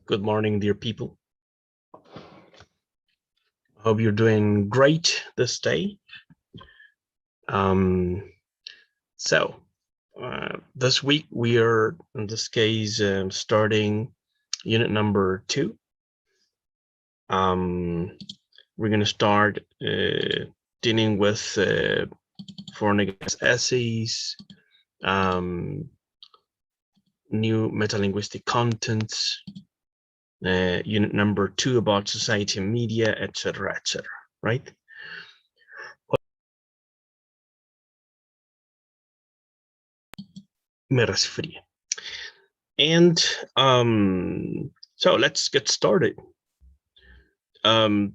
Good morning, dear people. I hope you're doing great this day. This week we are, in this case, starting unit number 2. We're going to start dealing with for and against essays, new metalinguistic contents, unit number 2 about society and media, etc., right? And so let's get started. I'd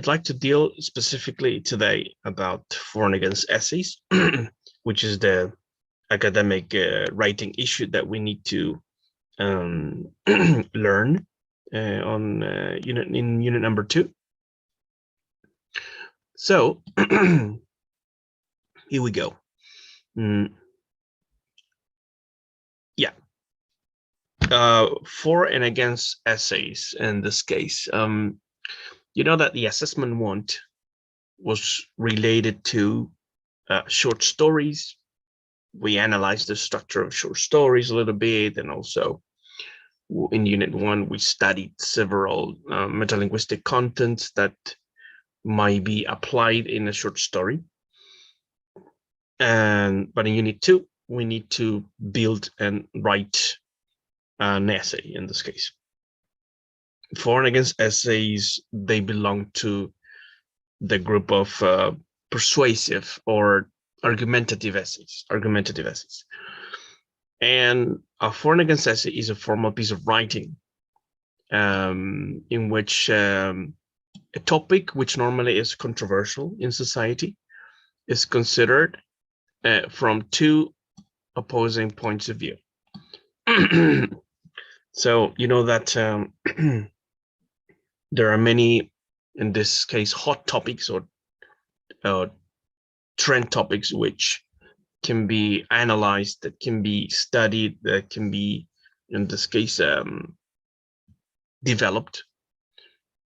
like to deal specifically today about for and against essays, which is the academic writing issue that we need to learn on unit number 2. So here we go. Yeah. For and against essays in this case. You know that the assessment 1 was related to short stories. We analyzed the structure of short stories a little bit, and also in unit 1 we studied several metalinguistic contents that might be applied in a short story. But in unit 2 we need to build and write an essay in this case. For and against essays, they belong to the group of persuasive or argumentative essays. And a for and against essay is a formal piece of writing in which a topic which normally is controversial in society is considered from 2 opposing points of view. So you know that there are many, in this case, hot topics or trend topics which can be analyzed, that can be studied, that can be, in this case, developed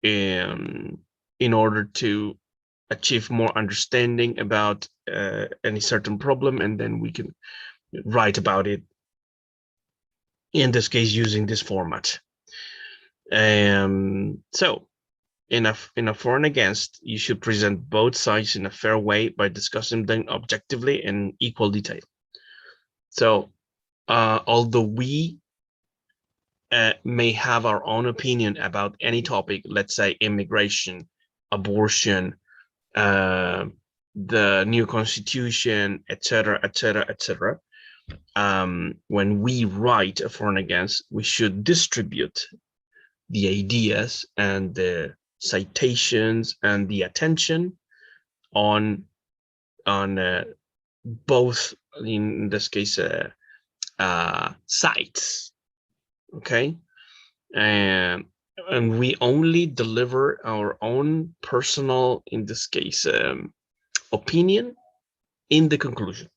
in order to achieve more understanding about any certain problem, and then we can write about it, in this case, using this format. So in a for and against, you should present both sides in a fair way by discussing them objectively in equal detail. So although we may have our own opinion about any topic, let's say immigration, abortion, the new constitution, etc., when we write a for and against, we should distribute the ideas and the citations and the attention on both, in this case, sides. Okay, and we only deliver our own personal, in this case, opinion in the conclusion,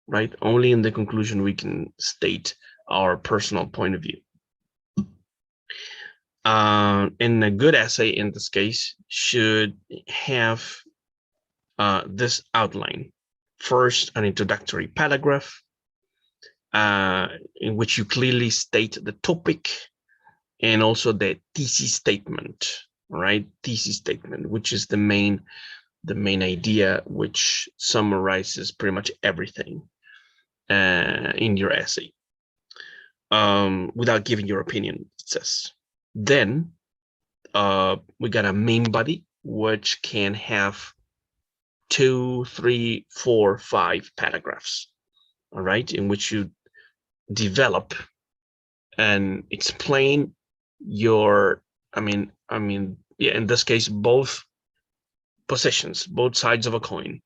right? Only in the conclusion we can state our personal point of view. In a good essay, in this case, should have this outline. First, an introductory paragraph in which you clearly state the topic, and also the thesis statement, right? Thesis statement, which is the main idea, which summarizes pretty much everything in your essay, without giving your opinion, it says. Then we got a main body, which can have 2, 3, 4, 5 paragraphs, all right, in which you develop and explain your, yeah, in this case, both positions, both sides of a coin,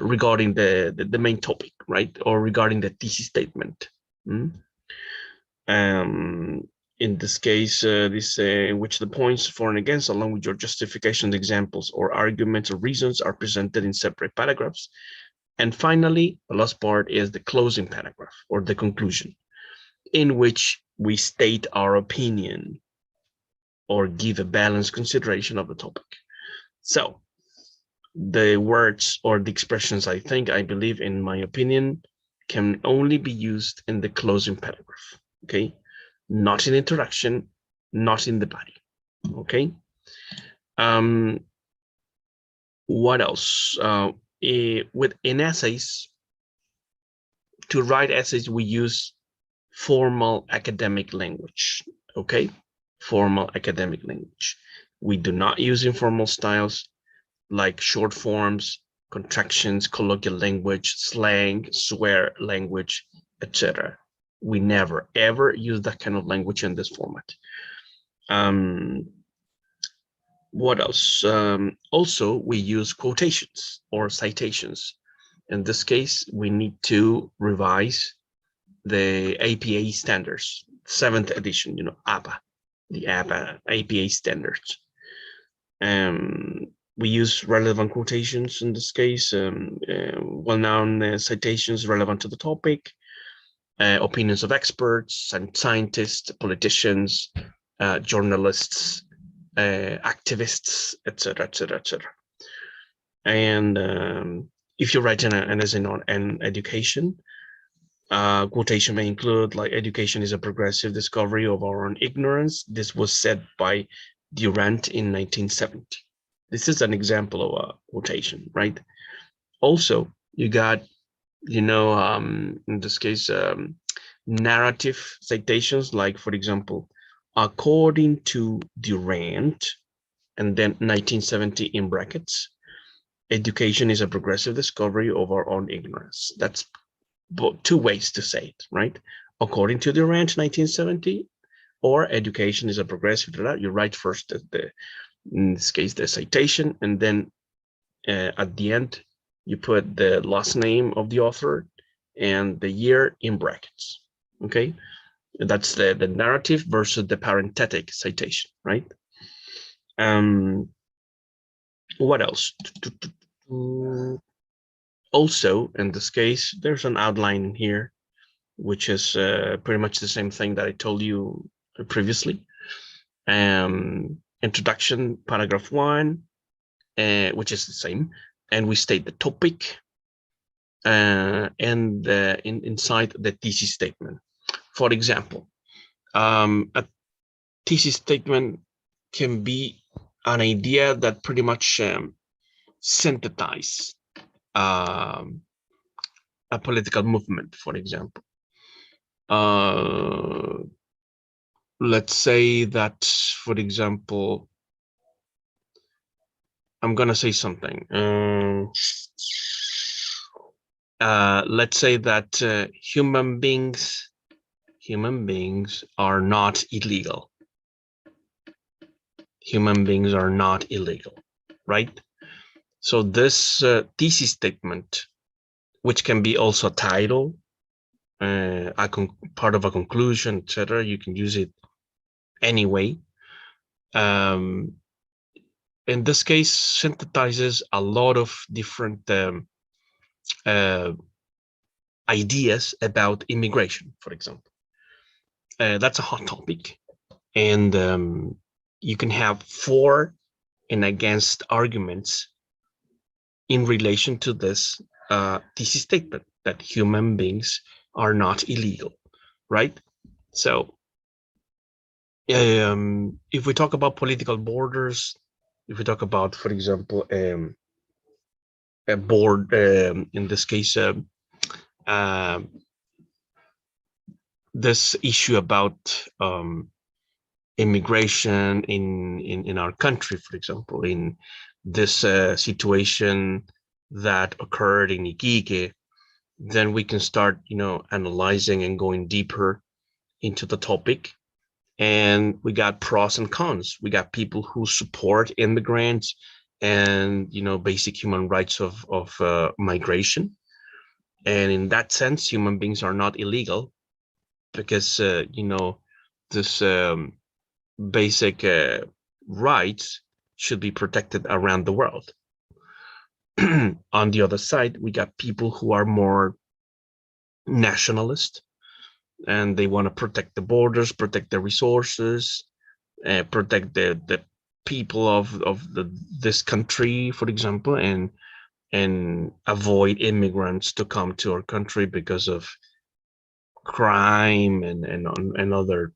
regarding the main topic, right, or regarding the thesis statement. In this case, in which the points for and against, along with your justification, examples, or arguments or reasons, are presented in separate paragraphs. And finally, the last part is the closing paragraph or the conclusion, in which we state our opinion or give a balanced consideration of the topic. So the words or the expressions I believe, in my opinion, can only be used in the closing paragraph, okay? Not in introduction, not in the body, okay? What else? In essays, to write essays, we use formal academic language, okay? Formal academic language. We do not use informal styles like short forms, contractions, colloquial language, slang, swear language, etc. We never, ever use that kind of language in this format. What else? Also, we use quotations or citations. In this case, we need to revise the APA standards, 7th edition, APA, the APA standards. We use relevant quotations in this case, well-known citations relevant to the topic, opinions of experts and scientists, politicians, journalists, activists, etc., etc., etc. And if you're writing an essay on education, quotation may include like, education is a progressive discovery of our own ignorance. This was said by Durant in 1970. This is an example of a quotation, right? Also, you got, in this case, narrative citations, like, for example, according to Durant, and then 1970 in brackets, education is a progressive discovery of our own ignorance. That's two ways to say it, right? According to Durant, 1970, or education is a progressive. You write first in this case the citation, and then at the end you put the last name of the author and the year in brackets. Okay, that's the narrative versus the parenthetic citation, right? What else? Also, in this case, there's an outline here, which is pretty much the same thing that I told you previously. Introduction, paragraph 1, which is the same, and we state the topic, and inside the thesis statement. For example, a thesis statement can be an idea that pretty much synthesize a political movement, for example. Let's say that, for example, I'm gonna say something. Let's say that human beings are not illegal. Human beings are not illegal, right? So this thesis statement, which can be also a title, part of a conclusion, etc. You can use it anyway. In this case, synthesizes a lot of different ideas about immigration, for example. That's a hot topic, and you can have for and against arguments in relation to this thesis statement that human beings are not illegal, right? So if we talk about political borders, if we talk about, for example, a board, in this case, this issue about immigration in our country, for example, in this situation that occurred in Iquique, then we can start, analyzing and going deeper into the topic. And we got pros and cons. We got people who support immigrants and, basic human rights of migration. And in that sense, human beings are not illegal because, this basic rights should be protected around the world. On the other side, we got people who are more nationalist, and they want to protect the borders, protect the resources, protect the people of this country, for example, and avoid immigrants to come to our country because of crime and other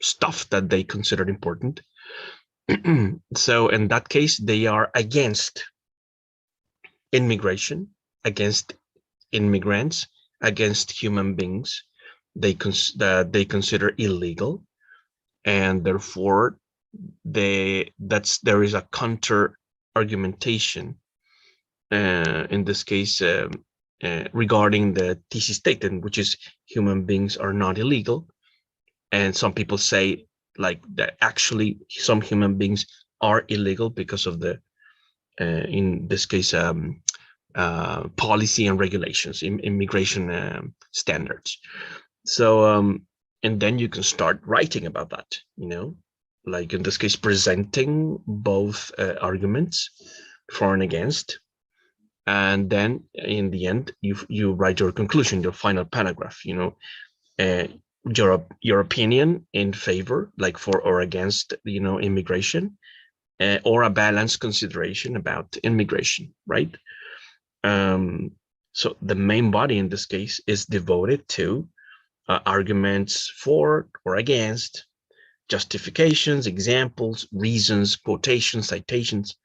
stuff that they considered important. So in that case, they are against immigration, against immigrants, against human beings that they consider illegal, and therefore there is a counter argumentation in this case regarding the thesis statement, which is human beings are not illegal. And some people say like that actually some human beings are illegal because of the in this case policy and regulations, immigration standards. So and then you can start writing about that, like in this case presenting both arguments for and against, and then in the end you write your conclusion, your final paragraph, uh, your opinion in favor, like for or against, immigration, or a balanced consideration about immigration, right? So the main body in this case is devoted to arguments for or against, justifications, examples, reasons, quotations, citations,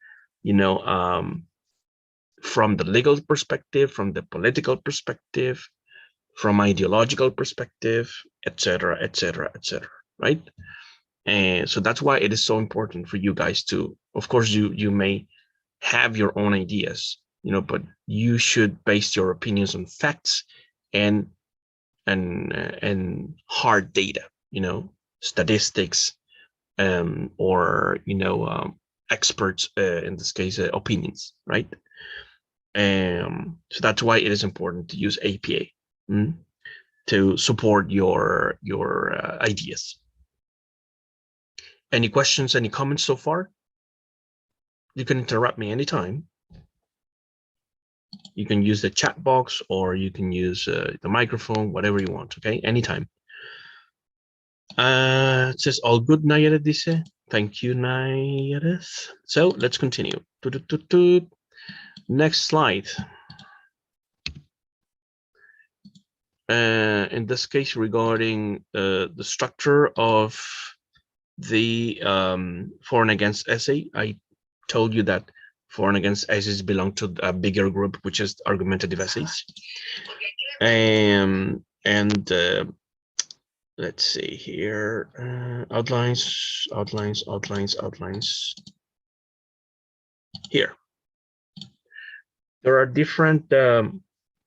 from the legal perspective, from the political perspective, from ideological perspective, etc., etc., etc., right? And so that's why it is so important for you guys to, of course, you may have your own ideas, but you should base your opinions on facts and hard data, statistics, or experts, in this case, opinions, right? So that's why it is important to use APA to support your ideas. Any questions, any comments so far? You can interrupt me anytime. You can use the chat box, or you can use the microphone, whatever you want, okay? Anytime. It says all good, Nayaret dice. Thank you, Nayaret. So let's continue. Next slide. In this case, regarding the structure of the for and against essay, I told you that for and against essays belong to a bigger group, which is argumentative essays. And let's see here, outlines. Here, there are different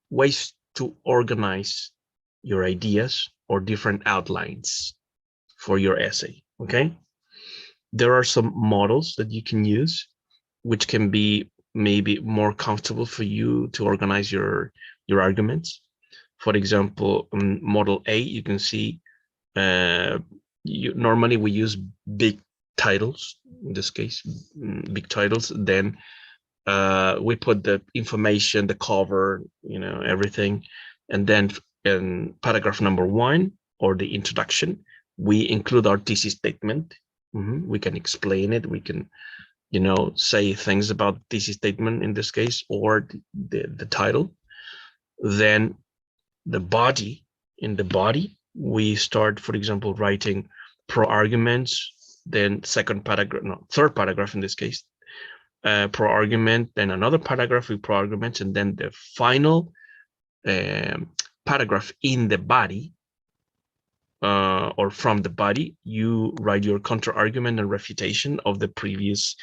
ways to organize your ideas, or different outlines for your essay, okay? There are some models that you can use, which can be maybe more comfortable for you to organize your arguments. For example, model A, you can see normally we use big titles, in this case, big titles. Then we put the information, the cover, everything. And then in paragraph number 1, or the introduction, we include our thesis statement. We can explain it. We can, say things about thesis statement in this case, or the title. Then the body, in the body, we start, for example, writing pro arguments, then third paragraph in this case, pro argument, then another paragraph with pro arguments, and then the final paragraph in the body, or from the body, you write your counter argument and refutation of the previous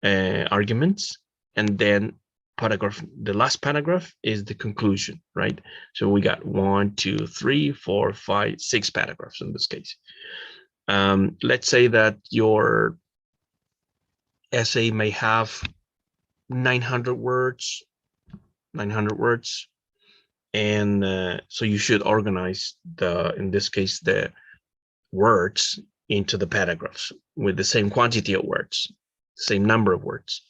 arguments, and then the last paragraph is the conclusion, right? So we got 1, 2, 3, 4, 5, 6 paragraphs in this case. Let's say that your essay may have 900 words, and so you should organize in this case, the words into the paragraphs with the same quantity of words, same number of words.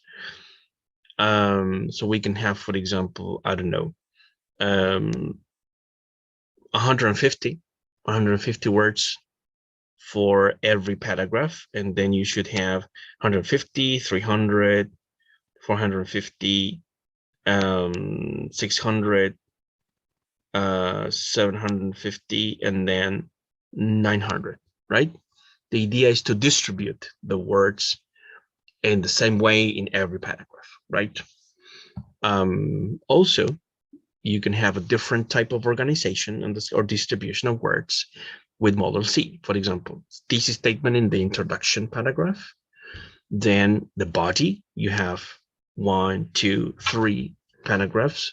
So we can have, for example, I don't know, 150 150 words for every paragraph, and then you should have 150, 300, 450, 600, 750, and then 900, right? The idea is to distribute the words in the same way in every paragraph, right? Also, you can have a different type of organization and this, or distribution of words with model C. For example, thesis statement in the introduction paragraph. Then the body, you have 1, 2, 3 paragraphs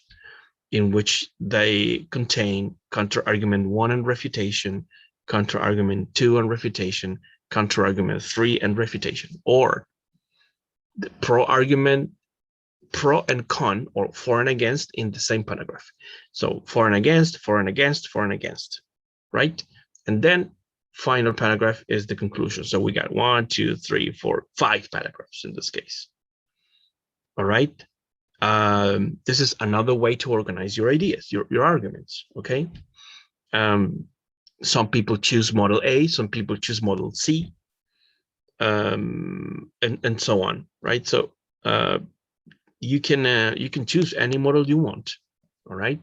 in which they contain counter argument 1 and refutation, counter argument 2 and refutation, counter argument 3 and refutation, or the pro argument, pro and con, or for and against in the same paragraph. So for and against, for and against, for and against, right? And then final paragraph is the conclusion. So we got 1, 2, 3, 4, 5 paragraphs in this case. All right. This is another way to organize your ideas, your arguments. Okay. Some people choose model A, some people choose model C, and so on, right? So you can choose any model you want. All right.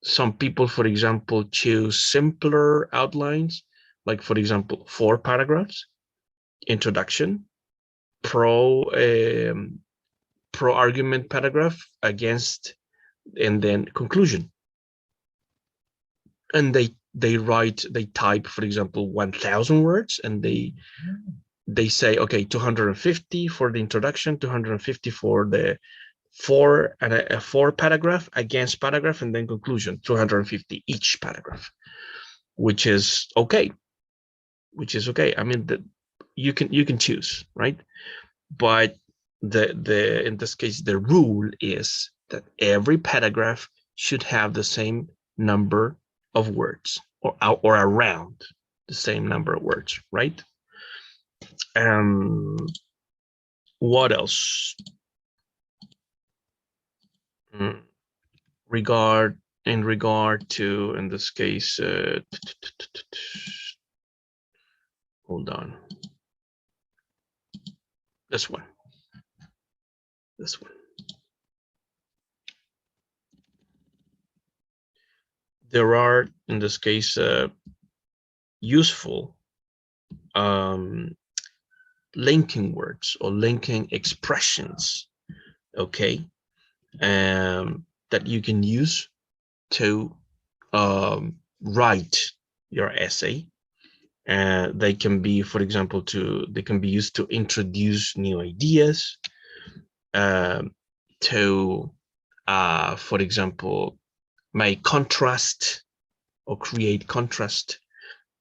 Some people, for example, choose simpler outlines, like for example, 4 paragraphs, introduction, pro argument paragraph, against, and then conclusion. And they type, for example, 1,000 words, and they say, okay, 250 for the introduction, 250 for the 4 and a 4 paragraph, against paragraph, and then conclusion, 250 each paragraph, which is okay. I mean, you can choose, right? But the in this case, the rule is that every paragraph should have the same number of words, or around the same number of words, right? What else? In regard to, in this case, hold on, this one. There are, in this case, useful linking words or linking expressions, okay, that you can use to write your essay. They can be, for example, they can be used to introduce new ideas, to, for example, make contrast or create contrast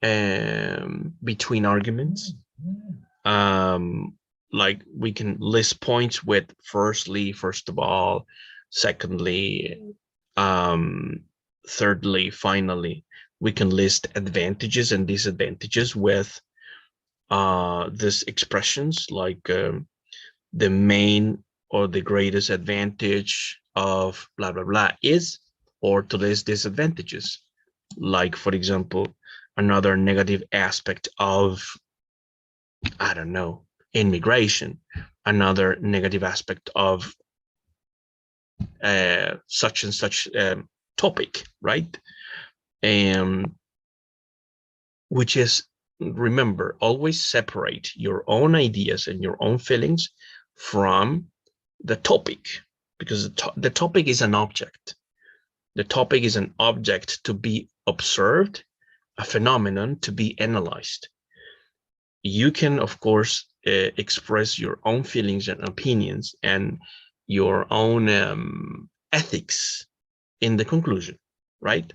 between arguments. Like we can list points with first of all, secondly, thirdly, finally. We can list advantages and disadvantages with these expressions, like the main or the greatest advantage of blah blah blah is, or to list disadvantages, like for example, another negative aspect of, I don't know, immigration, another negative aspect of such and such topic, right? Which is, remember, always separate your own ideas and your own feelings from the topic, because the topic is an object. The topic is an object to be observed, a phenomenon to be analyzed. You can, of course, express your own feelings and opinions and your own ethics in the conclusion, right?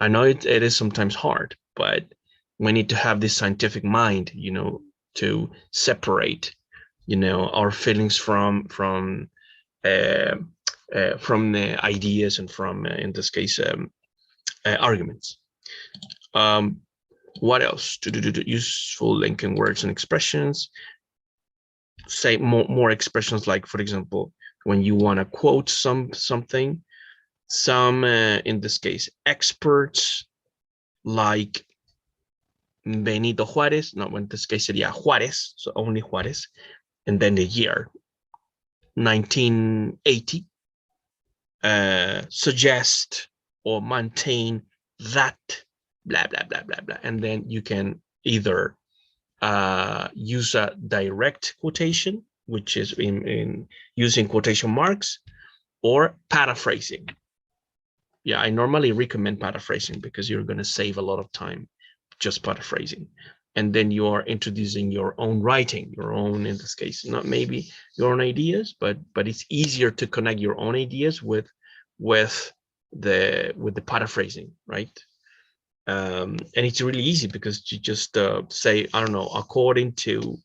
I know it is sometimes hard, but we need to have this scientific mind, to separate, our feelings from the ideas and from, in this case, arguments. What else? To do useful linking words and expressions. Say more expressions, like for example, when you want to quote something, some in this case experts like Benito Juárez, no, in this case sería Juárez, so only Juárez, and then the year 1980, suggest or maintain that blah blah blah blah blah, and then you can either use a direct quotation, which is in using quotation marks, or paraphrasing. Yeah, I normally recommend paraphrasing because you're going to save a lot of time just paraphrasing. And then you are introducing your own writing, your own, in this case, not maybe your own ideas, but it's easier to connect your own ideas with the paraphrasing, right? And it's really easy because you just say, I don't know, according to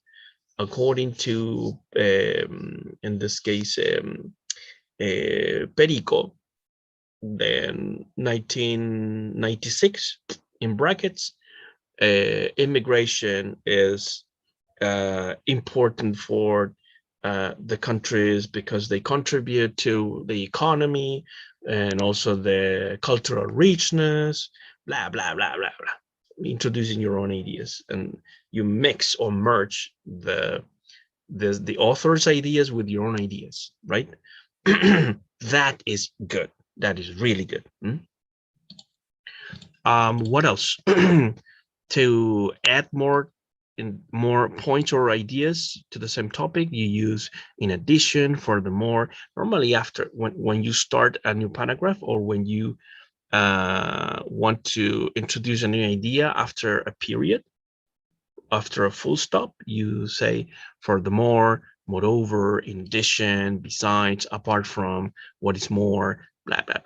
in this case Perico, then 1996 in brackets, immigration is important for the countries because they contribute to the economy and also the cultural richness, blah blah blah blah blah. Introducing your own ideas, and you mix or merge the author's ideas with your own ideas, right? That is good. That is really good. What else? To add more points or ideas to the same topic, you use in addition, furthermore. Normally after when you start a new paragraph, or when you want to introduce a new idea after a period, after a full stop, you say furthermore, moreover, in addition, besides, apart from, what is more, blah blah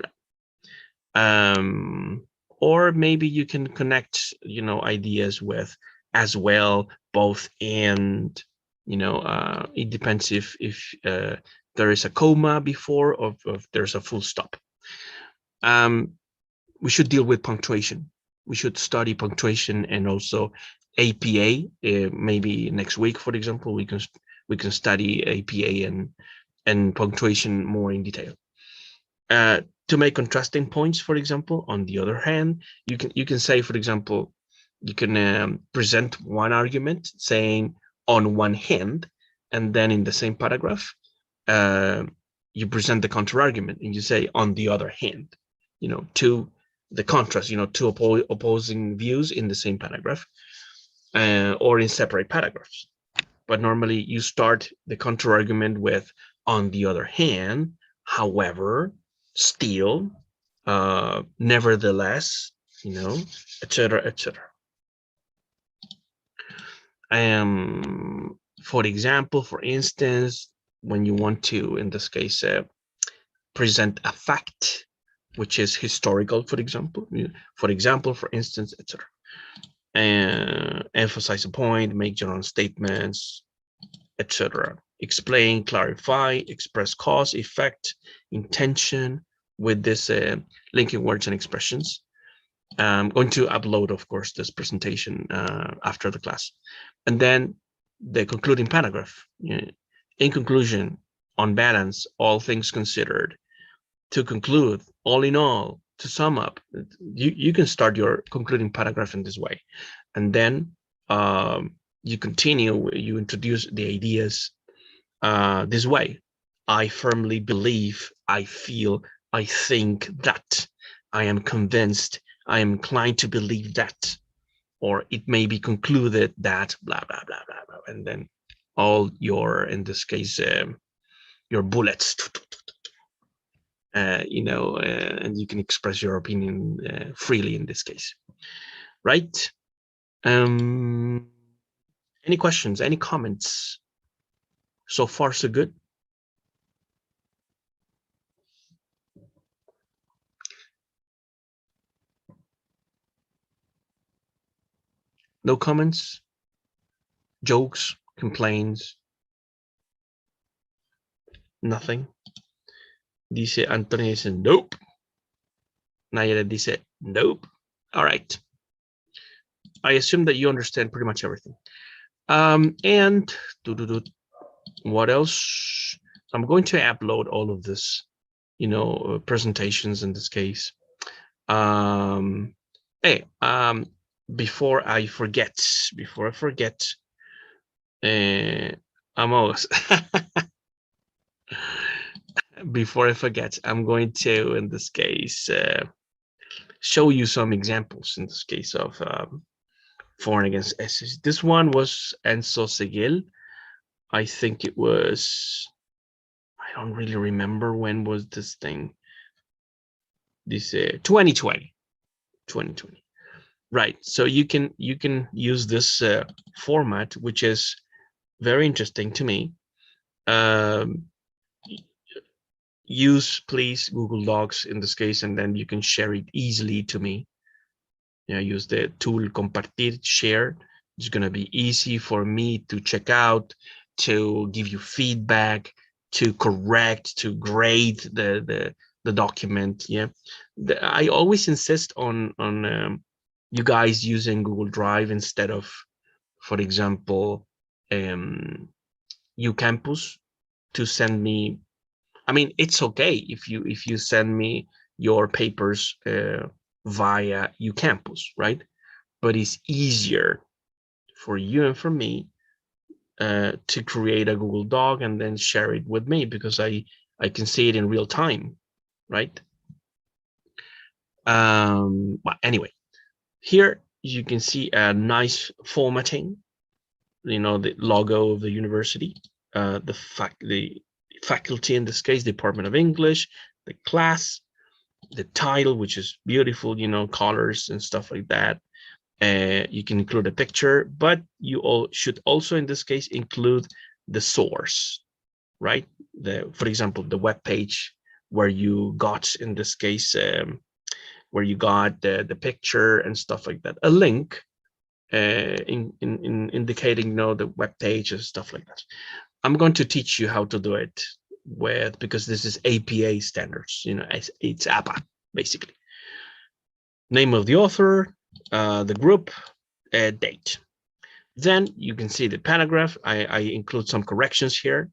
blah. Or maybe you can connect, ideas with as well, both, and it depends if there is a comma before, or if there's a full stop. We should deal with punctuation. We should study punctuation, and also APA. Maybe next week, for example, we can study APA and punctuation more in detail. To make contrasting points, for example, on the other hand, you can say, for example, you can present one argument saying on one hand, and then in the same paragraph, you present the counter argument and you say on the other hand, to the contrast, two opposing views in the same paragraph, or in separate paragraphs. But normally you start the counter argument with on the other hand, however, still, nevertheless, etc., etc. For example, for instance, when you want to, in this case, present a fact which is historical, for example, for instance, etc. And emphasize a point, make general statements, etc. Explain, clarify, express cause, effect, intention with this linking words and expressions. I'm going to upload, of course, this presentation after the class. And then the concluding paragraph. In conclusion, on balance, all things considered. To conclude, all in all, to sum up, you can start your concluding paragraph in this way. And then you continue, you introduce the ideas this way. I firmly believe, I feel, I think that, I am convinced, I am inclined to believe that, or it may be concluded that, blah, blah, blah, blah, blah. And then all your, in this case, your bullets, and you can express your opinion freely in this case, right? Any questions, any comments? So far, so good. No comments, jokes, complaints, nothing. Dice Antonio, dice nope. Nayara dice nope. All right. I assume that you understand pretty much everything. And what else? I'm going to upload all of this, presentations in this case. Hey, before I forget, I'm almost before I forget, I'm going to, in this case, show you some examples in this case of foreign against essays. This one was Enzo Seguel. I think it was, I don't really remember when was this thing. This 2020. Right. So you can use this format, which is very interesting to me. Use please Google Docs in this case, and then you can share it easily to me. Use the tool compartir, share. It's going to be easy for me to check out, to give you feedback, to correct, to grade the document. Yeah, I always insist on you guys using Google Drive instead of, for example, UCampus to send me. I mean, it's okay if you send me your papers via UCampus, right? But it's easier for you and for me to create a Google Doc and then share it with me, because I can see it in real time, right? Well, anyway, here you can see a nice formatting. The logo of the university, the faculty, in this case, Department of English, the class, the title, which is beautiful, colors and stuff like that. You can include a picture, but you all should also, in this case, include the source, right? For example, the web page where you got, in this case, where you got the picture and stuff like that. A link in indicating the web page and stuff like that. I'm going to teach you how to do it because this is APA standards. It's APA basically. Name of the author, the group, date. Then you can see the paragraph. I include some corrections here,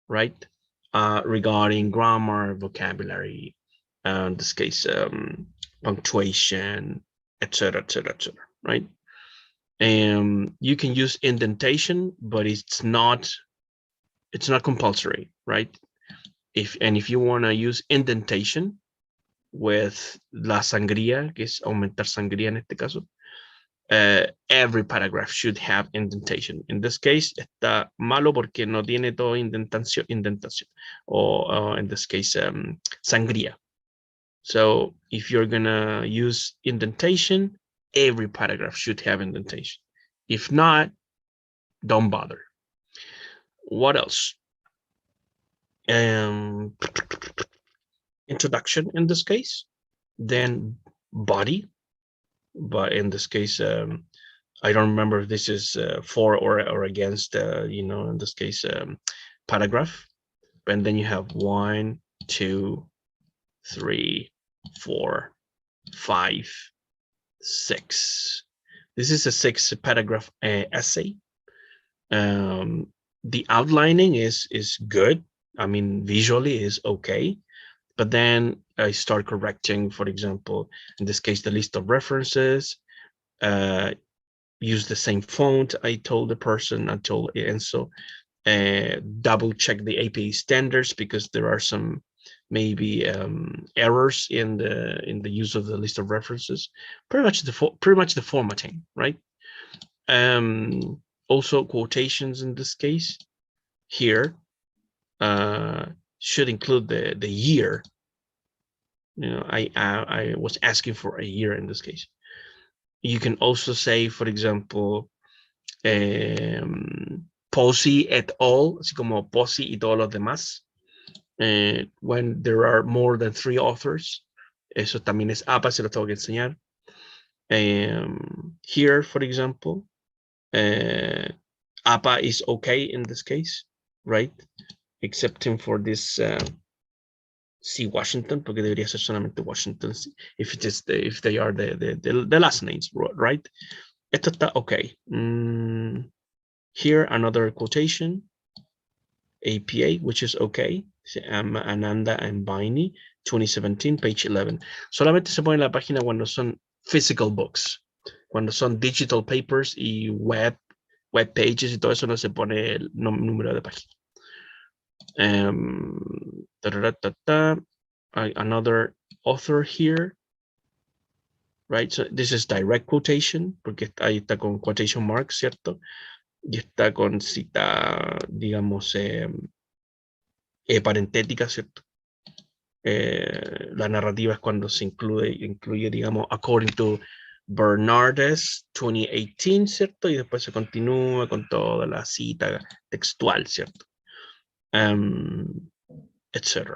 right? Regarding grammar, vocabulary, in this case, punctuation, etc., right? You can use indentation, but it's not compulsory, right? If you want to use indentation with la sangría, que es aumentar sangría en este caso, every paragraph should have indentation. In this case, está malo porque no tiene todo indentación, or in this case, sangría. So if you're gonna use indentation, every paragraph should have indentation. If not, don't bother. What else? Introduction in this case, then body, but in this case, I don't remember if this is for or against, in this case, paragraph. And then you have 1, 2, 3, 4, 5, 6. This is a 6-paragraph essay. The outlining is good. I mean, visually is okay. But then I start correcting, for example, in this case, the list of references, use the same font I told the person, and so double check the APA standards, because there are some maybe errors in the use of the list of references. Pretty much the formatting, right? Also quotations in this case here should include the year. I was asking for a year in this case. You can also say, for example, Posi et al, así como Posi y todos los demás. When there are more than 3 authors, eso también es APA, se lo tengo que enseñar. Here, for example, APA is okay in this case, right? Excepting for this C Washington, porque debería ser solamente Washington if they are the last names, right? Esto está okay. Here another quotation, APA, which is okay. Ananda and Baini, 2017, page 11. Solamente se pone en la página cuando son physical books, Cuando son digital papers y web pages y todo eso, no se pone el número de página. Another author here, right? So this is direct quotation, porque ahí está con quotation marks, ¿cierto? Y está con cita, digamos, parentética, ¿cierto? La narrativa es cuando se incluye, digamos, according to Bernardes 2018, ¿cierto? Y después se continúa con toda la cita textual, ¿cierto? Etc.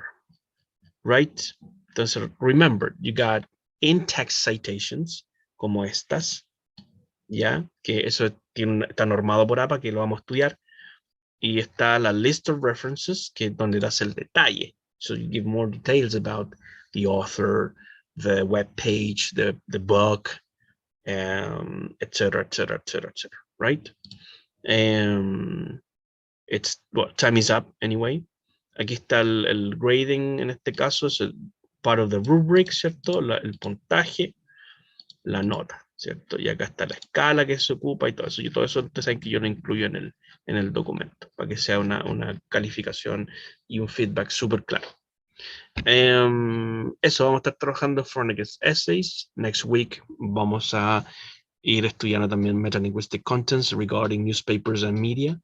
Right? Entonces, remember, you got in-text citations, como estas, ¿ya? Que eso está normado por APA, que lo vamos a estudiar. Y está la list of references, que es donde das el detalle. So you give more details about the author, the web page, the book, etc., etc., etc., etc., right? It's, well, time is up anyway. Aquí está el grading, en este caso, es el part of the rubric, ¿cierto? El puntaje, la nota, ¿cierto? Y acá está la escala que se ocupa y todo eso. Y todo eso ustedes saben que yo lo incluyo en el documento, para que sea una calificación y un feedback súper claro. Eso, vamos a estar trabajando Fornicus Essays. Next week vamos a ir estudiando también metalinguistic contents regarding newspapers and media.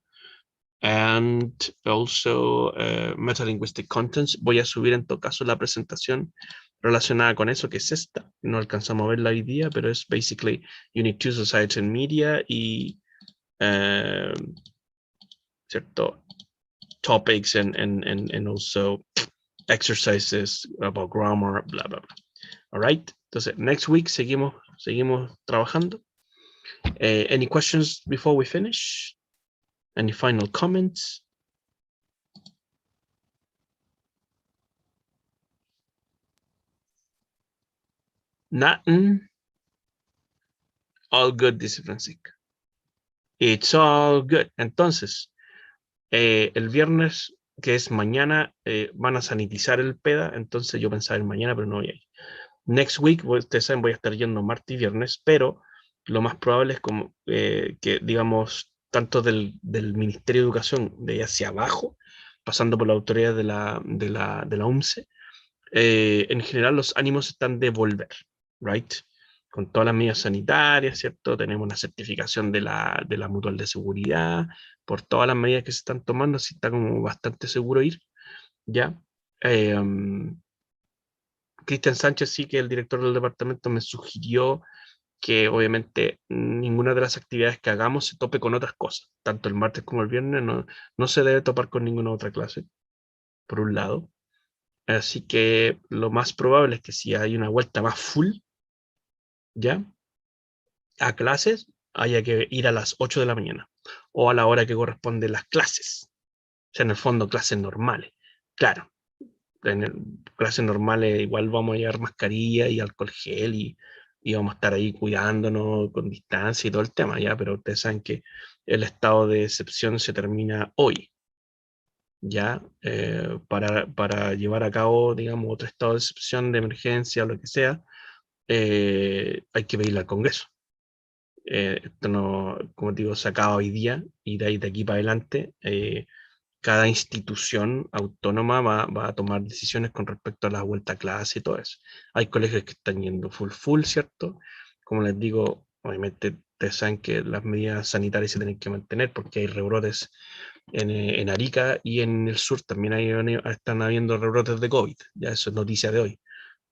And also metalinguistic contents. Voy a subir en todo caso la presentación relacionada con eso, que es esta. No alcanzamos a verla hoy día, pero es basically Unit 2 Society and Media y cierto topics and also exercises about grammar, blah, blah, blah. All right. Entonces, next week seguimos trabajando. Any questions before we finish? Any final comments? Nothing. All good, dice Francisca. It's all good. Entonces, el viernes, que es mañana, van a sanitizar el PEDA. Entonces yo pensaba en mañana, pero no voy a ir. Next week, ustedes saben, voy a estar yendo martes y viernes, pero lo más probable es como que, digamos, tanto del Ministerio de Educación de hacia abajo, pasando por la autoridad de la UMCE, en general los ánimos están de volver, right? Con todas las medidas sanitarias, ¿cierto? Tenemos una certificación de la Mutual de Seguridad, por todas las medidas que se están tomando, así está como bastante seguro ir, ¿ya? Cristian Sánchez, sí, que el director del departamento, me sugirió que obviamente ninguna de las actividades que hagamos se tope con otras cosas. Tanto el martes como el viernes no se debe topar con ninguna otra clase, por un lado. Así que lo más probable es que si hay una vuelta más full, ¿ya? A clases, haya que ir a las 8 de la mañana o a la hora que corresponden las clases. O sea, en el fondo, clases normales. Claro, en clases normales igual vamos a llevar mascarilla y alcohol gel y vamos a estar ahí cuidándonos con distancia y todo el tema, ya, pero ustedes saben que el estado de excepción se termina hoy, ya, para llevar a cabo, digamos, otro estado de excepción, de emergencia o lo que sea, hay que pedirle al Congreso. Esto no, como te digo, se acaba hoy día y de ahí de aquí para adelante cada institución autónoma va a tomar decisiones con respecto a la vuelta a clase y todo eso. Hay colegios que están yendo full, ¿cierto? Como les digo, obviamente ustedes saben que las medidas sanitarias se tienen que mantener porque hay rebrotes en Arica y en el sur también están habiendo rebrotes de COVID. Ya eso es noticia de hoy.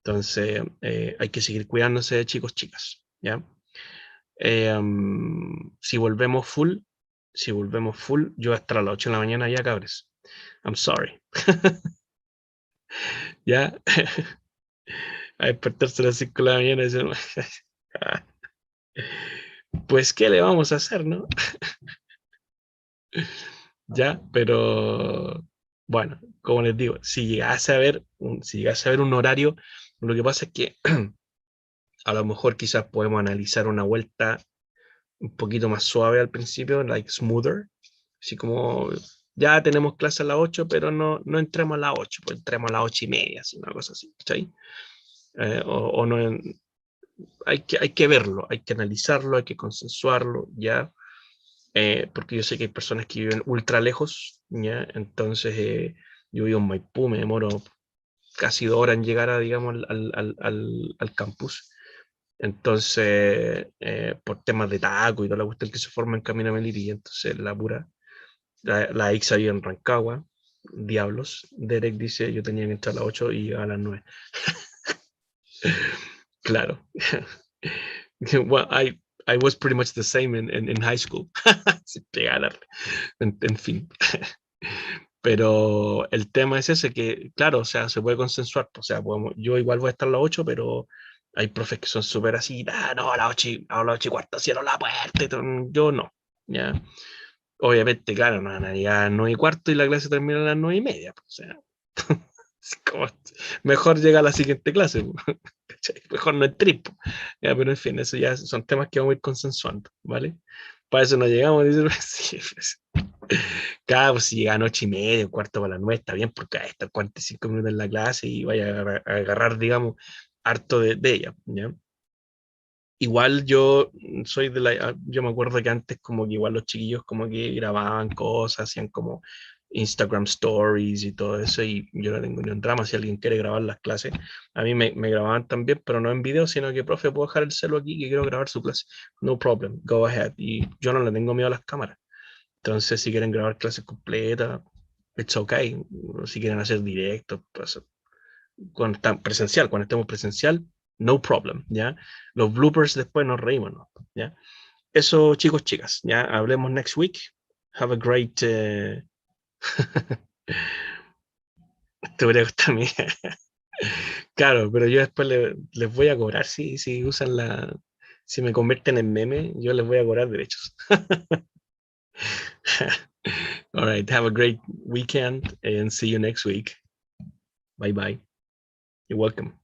Entonces hay que seguir cuidándose, chicos, chicas, ¿ya? Si volvemos full, yo voy a estar a las 8 de la mañana ya, cabres. I'm sorry. Ya, a despertarse a las 5 de la mañana y decir, pues, ¿qué le vamos a hacer, no? Ya, pero bueno, como les digo, si llegase a ver un horario, lo que pasa es que a lo mejor quizás podemos analizar una vuelta un poquito más suave al principio, like smoother, así como ya tenemos clase a las 8, pero no entremos a las 8, pues entremos a las 8:30, así, una cosa así, ¿cachai? O no, hay que verlo, hay que analizarlo, hay que consensuarlo, ¿ya? Porque yo sé que hay personas que viven ultra lejos, ¿ya? Entonces, yo vivo en Maipú, me demoro casi 2 horas en llegar a, digamos, al campus. Entonces, por temas de taco y toda la cuestión que se forma en Camino a Melipilla, entonces la Ixa vive en Rancagua, diablos. Derek dice, yo tenía que entrar a las 8 y a las 9. Claro. Well, I was pretty much the same in high school. En fin. Pero el tema es ese que, claro, o sea, se puede consensuar. O sea, yo igual voy a estar a las 8, pero hay profes que son súper así, no, a las 8, a las 8 y cuarto cierro la puerta. Y todo. Yo no, ¿ya? Obviamente, claro, no van a llegar a las 9 y cuarto y la clase termina a las 9 y media. O sea, como, mejor llega a la siguiente clase. Mejor no es trip. Ya, pero en fin, eso ya son temas que vamos a ir consensuando, ¿vale? Para eso no llegamos, dice, sí, pues. Claro, pues si llega a 8 y media, un cuarto para las 9, está bien, porque hay estar 45 minutos en la clase y vaya a agarrar, digamos, harto de ella, ¿ya? Igual yo soy yo me acuerdo que antes como que igual los chiquillos como que grababan cosas, hacían como Instagram stories y todo eso, y yo no tengo ni un drama si alguien quiere grabar las clases. A mí me grababan también, pero no en video, sino que, profe, puedo dejar el celu aquí que quiero grabar su clase. No problem, go ahead. Y yo no le tengo miedo a las cámaras. Entonces, si quieren grabar clases completas, it's okay. Si quieren hacer directo, pues, cuando estemos presencial, no problem, ¿ya? Los bloopers después nos reímos, ¿no? ¿Ya? Eso, chicos, chicas, ¿ya? Hablemos next week. Have a great... te voy a gustar a mí. Claro, pero yo después les voy a cobrar si usan si me convierten en meme, yo les voy a cobrar derechos. All right, have a great weekend and see you next week. Bye bye. You're welcome.